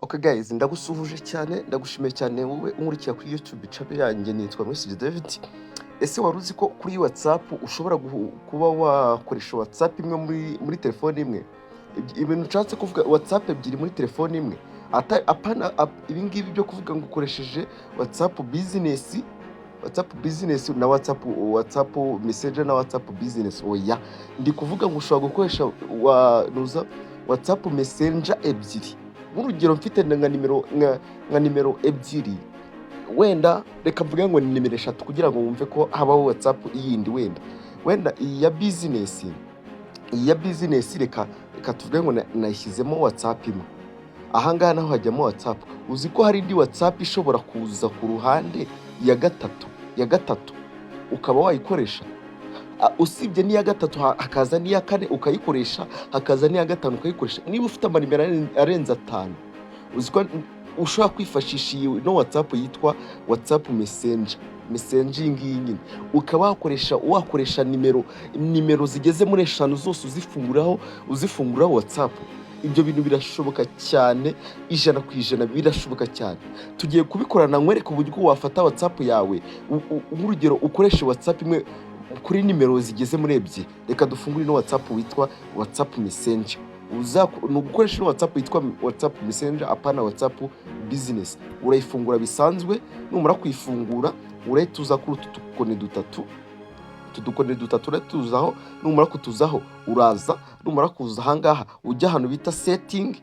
Okay guys, ndagusuhuje cyane, ndagushimiye cyane wowe unkurikira kuri YouTube channel yanjye nitwa Message David. Ese wari uzi ko kuri WhatsApp ushobora kuba wakoresha WhatsApp imwe muri telefone imwe? Ibintu nshatse kuvuga WhatsApp ebyiri muri telefone imwe. Apana ibi ngibi byo kuvuga ngo ukoresheje WhatsApp business na WhatsApp Messenger na WhatsApp business. Oya, ndi kuvuga ngo ushobora gukoresha WhatsApp Messenger ebyiri. Nk'urugero mfite nka nimero ebyiri, wenda reka mvuge ngo ni nimero eshatu kugira ngo wumve ko habaho WhatsApp iyindi, wenda iyi ya business reka tuvuge ngo nayishyizemo WhatsApp imwe. Aha ngaha naho hajyamo WhatsApp. Uzi ko hari indi WhatsApp ishobora kuza ku ruhande ya gatatu ukaba wayikoresha. Usibye n'iya gatatu hakaza n'iya kane ukayikoresha, hakaza n'iya gatanu ukayikoresha. Niba ufite amanimero arenze 5, uzi ko ushobora kwifashisha iyi no WhatsApp yitwa WhatsApp Messenger ngiyi nyine, ukaba wakoresha nimero zigeze muri 5 zose uzifunguraho WhatsApp. Ibyo bintu birashoboka cyane, 100% birashoboka cyane. Tugiye kubikorana, nkwereka uburyo wafata WhatsApp yawe. Nk'urugero ukoresha WhatsApp imwe kuri nimero zigeze muri 2. Reka dufungure no WhatsApp witwa WhatsApp Messenger. Nugukoresha no WhatsApp yitwa WhatsApp Messenger, apana WhatsApp business. Urayifungura bisanzwe, numara kuyifungura urayituza kuri tudukone dutatu uratuzaho. Numara kutuzaho uraza, numara kuza ahangaha ujya ahantu bita setting.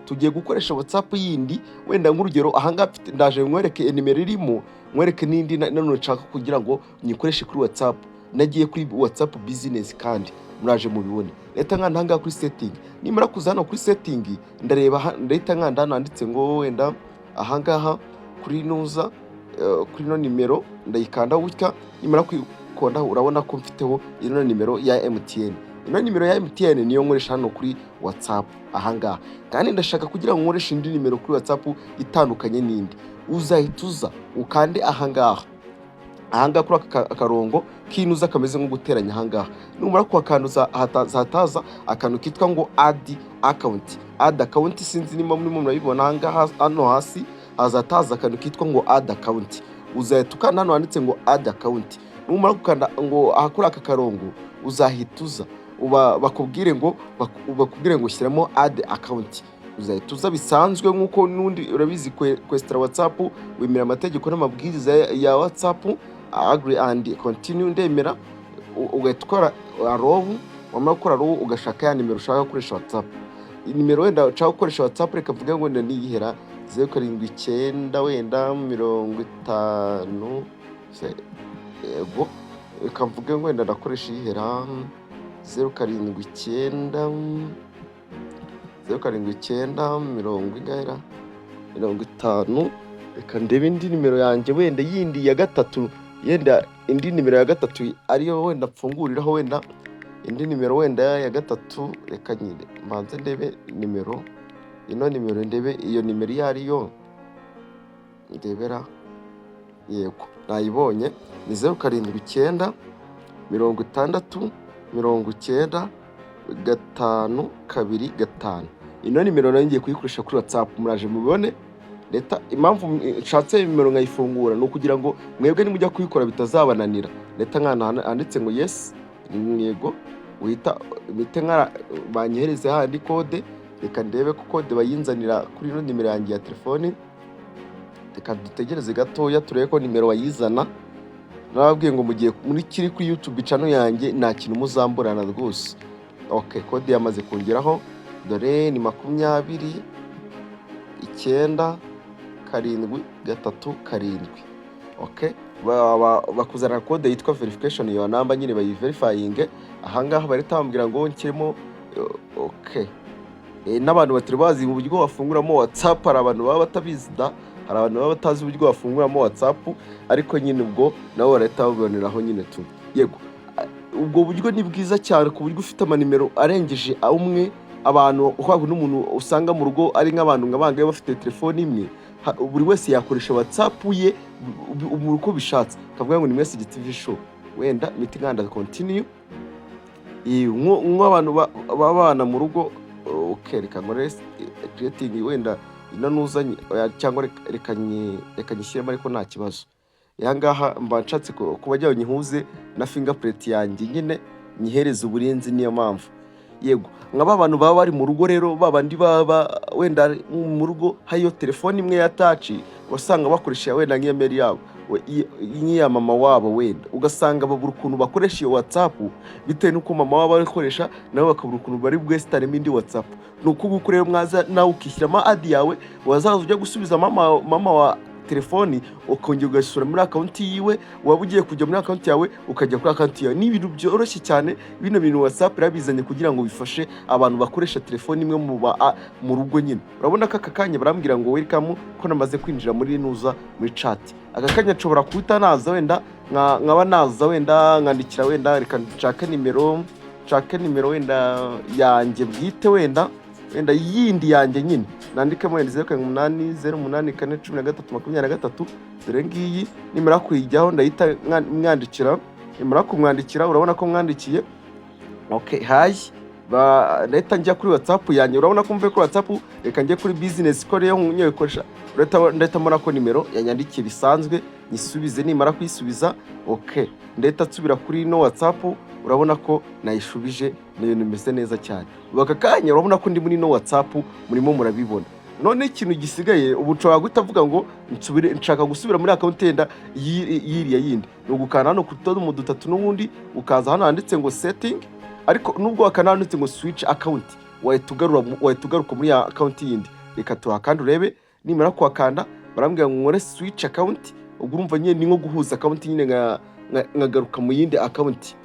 Tugiye gukoresha WhatsApp yindi, wenda nk'urugero ahangaha ndaje nkwereke nimero irimo, nkwereke n'indi none nshaka kugira ngo nyikoreshe kuri WhatsApp. Nagiye kuri WhatsApp business kandi muraje mubibone. Leta nkanda ahangaha kuri setting. Nimara kuza hano kuri setting ndareba, leta nkanda hano handitse ngo wenda ahangaha kuri nuza kuri no nimero ndayikanda gutya. Nimara kwikonda urabona ko mfiteho ino nimero ya MTN. Ino nimero ya MTN niyo nkoresha hano kuri WhatsApp ahangaha. Kandi ndashaka kugira ngo nkoreshe indi nimero kuri WhatsApp itandukanye n'indi. Uzahituza ukande ahangaha kuri akarongo kinuza kameze nko guteranya ahangaha. Numara kuhakanduza hataza akantu kitwa ngo add account. Sinzi nimba murabibona ahangaha, hano hasi hazataza akantu kitwa ngo add account. Uzahita ukanda hano handitse ngo add account. Numara gukanda ngo ahakora aka karongo uzahituza bakubwire ngo shyiramo add account. Uzahituza bisanzwe nk'uko nundi urabizi kwestra WhatsApp, wemera amategeko n'amabwiriza ya WhatsApp, agree and continue, ndemera. Ugahita ukora arrow, wamara gukora arrow ugashaka ya nimero ushaka gukoresha WhatsApp. Nimero wenda ushaka gukoresha WhatsApp reka mvuge ngo niyihera 079 wenda 50 yego, reka mvuge ngo wenda ndakoresha ihera 079 50. Reka ndebe indi nimero yanjye wenda yindi ya gatatu, indi nimero ya gatatu ariyo wenda mfunguriraho, wenda indi nimero wenda ya gatatu. Reka nyine mbanze ndebe nimero, ino nimero ndebe iyo nimero iyo ariyo ndebera. Yego nayibonye, ni 079 60 90 5 2 5. Ino nimero nayo ngiye kuyikoresha kuri WhatsApp, muraje mubibone. Leta impamvu nshatse nimero nkayifungura no kugira ngo mwebwe nimujya kuyikora bitazabananira. Leta nkana handitse ngo yes, yego, uhita nkara banyehereze handi code. Reka ndebe ko code bayinzanira kuri ino nimero yanjye ya telefone. Reka dutegereze gatoya turebe ko nimero bayizana. Nababwiye ngo mugiye muri kiri kuri YouTube channel yanjye nta kintu muzamburana rwose. Okay, code yamaze kongeraho, dore ni 20 9 7 3 7. Okay, bakuzana code yitwa verification yo namba nyine bayiverifying. Ahangaha barita bambwira ngo nkirimo. Okay, n'abantu batari bazi mu buryo bafunguramo WhatsApp, hari abantu baba batabizi hari abantu baba batazi uburyo bafunguramo WhatsApp, ariko nyine ubwo nabo barahita baboneraho nyine tu. Yego, ubwo buryo ni bwiza cyane ku buryo ufite amanimero arengeje umwe. Abantu uhagwe n'umuntu usanga mu rugo ari nk'abantu ngabangaye bafite telefone imwe, buri wese yakoresha WhatsApp ye uko bishatse. Kavuga ngo ni Message TV show, wenda mitinganda continue. Nk'abantu babana mu rugo. Okay, reka ngore creating wenda ino nuzanye cyangwa reka nyishyiremo ariko nta kibazo. Aha ngaha mba nshatse kuba njyaho nyihuze na fingerprint yanjye nyine nyihereza uburinzi, niyo mpamvu. Yego, nka ba bantu baba bari mu rugo rero, ba bandi baba wenda mu rugo hariyo telefone imwe ya touch, wasanga bakoresha wenda nk'iyameri yabo nk'iya mama wabo, wenda ugasanga babura ukuntu bakoresha iyo WhatsApp bitewe n'uko mama wabo abikoresha, nabo bakabura ukuntu bari bwesitaremo indi WhatsApp. Ni uko rero mwaza nawe ukishyiramo adi yawe, wazaza ujya gusubiza mama wa telefoni, ukongera ugasura muri akawunti yiwe, waba ugiye kujya muri akawunti yawe ukajya kuri akawunti yawe. Ni ibintu byoroshye cyane, bino bintu WhatsApp irabizanye kugira ngo bifashe abantu bakoresha telefoni imwe mu rugo nyine. Urabona ko aka kanya barambwira ngo welcome, ko namaze kwinjira muri nuza muri chat. Aka kanya nshobora kuhita naza wenda nkaba naza wenda nkandikira wenda, reka nshake nimero wenda yanjye bwite, wenda yindi yanjye nyine nandikamo wenda 0780841323. dore ngiyi nimara kuyijyaho ndahita mwandikira. nimara kumwandikira urabona ko mwandikiye, okay, hayi ndahita njya kuri WhatsApp yanjye. urabona ko mvuye kuri WhatsApp, reka njye kuri business call yo nyokoresha, ndahita mbona ko nimero yanyandikiye bisanzwe, nyisubize. nimara kuyisubiza, okay, ndahita nsubira kuri no WhatsApp. urabona ko nayishubije, ni ibintu bimeze neza cyane. Aka kanya urabona ko ndi muri no WhatsApp, murimo murabibona. None ikintu gisigaye ubu nshobora guhita avuga ngo nshaka gusubira muri akawunti yenda yiriya yindi, ni ugukanda hano ku tudomo dutatu n'ubundi ukaza hano handitse ngo setting, ariko nubwo wakanda handitse ngo switch account, wahita ugaruka muri ya akawunti yindi. Reka tuhakanda urebe. nimara kuhakanda barambwira ngo nkore switch account, ubwo urumva nyine ni nko guhuza akawunti nyine nkagaruka mu yindi akawunti.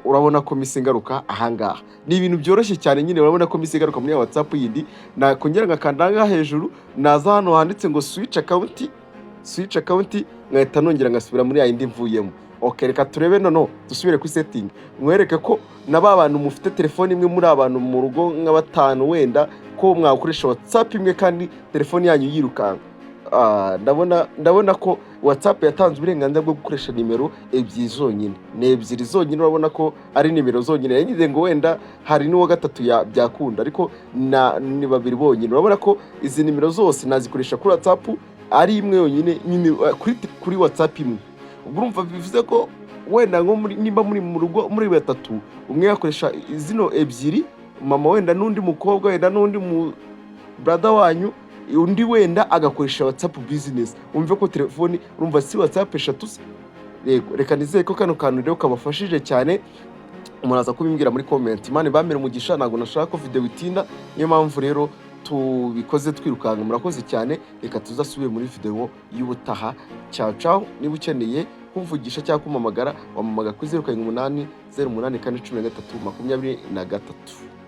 urabona ko mise ngaruka ahangaha. Ni ibintu byoroshye cyane nyine. urabona ko mise ngaruka muri WhatsApp yindi, nakongera ngakanda ngaha hejuru, naza hano handitse ngo switch account, nkahita nongera ngasubira muri yindi mvuyemo. Okay, reka turebe noneho dusubire kuri setting, mwereke ko naba abantu mufite telefone imwe muri abantu mu rugo nka batanu, wenda ko mwakoresha WhatsApp imwe kandi telefone yanyu yirukanka. Ndabona ko WhatsApp yatanze uburenganzira bwo gukoresha nimero ebyiri zonyine. Ni ebyiri zonyine, urabona ko ari nimero zonyine. Yagize ngo wenda hari n'uwa gatatu byakunda, ariko ni babiri bonyine. Urabona ko izi nimero zose nazikoresha kuri WhatsApp ari imwe yonyine, nyine kuri WhatsApp imwe. ubwo urumva bivuze ko wenda nko nimba muri mu rugo muri batatu, umwe yakoresha zino ebyiri, mama wenda n'undi mukobwa wenda n'undi mu brother wanyu, undi wenda agakoresha WhatsApp business. Umve ko telefoni urumva si WhatsApp eshatu. Yego, reka nizeye ko kano kantu rero kabafashije cyane. Muraza kubimbwira muri comment. Imana ibamere umugisha, ntago nashaka ko video itinda, niyo mpamvu rero tubikoze twirukanga. Murakoze cyane, reka tuzasubire muri video y'ubutaha. Ciao. Niba ukeneye kumvugisha cyangwa kumamagara, wamamaga kuri 0800 08 413 23.